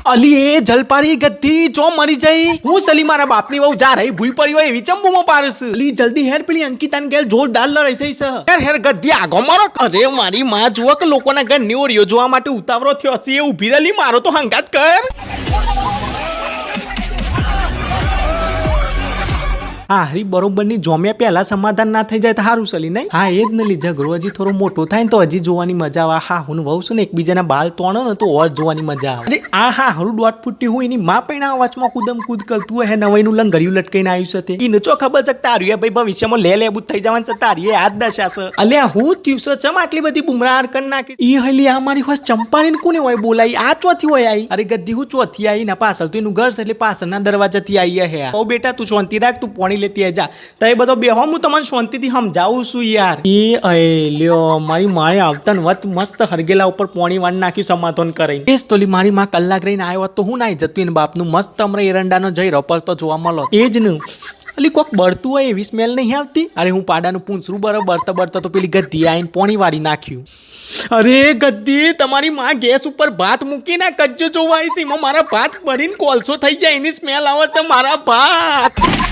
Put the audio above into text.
અલી એ જલપારી ગદ્દી જો મરી જઈ હું સલી મારા બાપની વહુ જા રહી ભૂઈ પડી હોય એવી ચંબુમાં પારસ અલી જલ્દી હેર પેલી અંકિતાને ગેલ જોરદાર લડાઈ થઈ છે યાર હેર ગદ્દી આગો મારો અરે મારી માં જુઓ કે લોકોના ઘર નીવડ્યો જોવા માટે ઉતાવળો થયો હશે એ ઊભી રહેલી મારો તો હંગાત કર હા હરી બરોબર ની જોમ્યા પહેલા સમાધાન ના થઈ જાય તો સારું સલી નહીં હા એ જ ને લી ઝઘડો હજી થોડો મોટો થાય ને તો હજી જોવાની મજા આવે હા હું વહુ છું ને એકબીજાના બાલ તોણો ને તો ઓર જોવાની મજા આવે અરે આ હા હરું દોઢ ફૂટી હું એની માં પણ આ વાચમાં કુદમ કૂદ કરતું હે નવાઈનું લંગડ્યું લટકાઈને આવ્યું છે એને ચો ખબર છે તાર્યું ભાઈ ભવિષ્યમાં લે બુત થઈ જવાનું છે તારી આ જ દશા છે અલ્યા હું થયું છે ચમ આટલી બધી બુમરાર કરી નાખી ઈ હલી આ મારી હોસ ચંપારીને કોને હોય બોલાઈ આ ચોથી હોય આવી અરે ગદ્દી હું ચોથી આવી ના પાછળ તો એનું ઘર છે એટલે પાછળના દરવાજાથી આવી હે ઓ બેટા તું શાંતિ રાખ તું પાણી લેતી જા તો એ બધો બેહો હું તમને શાંતિથી સમજાવું છું યાર એ લ્યો મારી માએ આવતા વત મસ્ત હરગેલા ઉપર પોણી વાણ નાખ્યું સમાધાન કરીને એ તોલી મારી માં કલાક રહીને આવ્યો તો હું નાઈ જતું એને બાપનું મસ્ત અમરે એરંડાનો જઈ રપર તો જોવા મળો એ જ ને અલી કોક બળતું હોય એવી સ્મેલ નહીં આવતી અરે હું પાડાનું પૂંછરું બરતા બરતા તો પેલી ગદ્દી આવીને પોણી વાળી નાખ્યું અરે ગદ્દી તમારી માં ગેસ ઉપર ભાત મૂકીને કજ્જો જોવા આવી છે એમાં મારા ભાત ભરીને કોલસો થઈ જાય એની સ્મેલ આવે છે મારા ભાત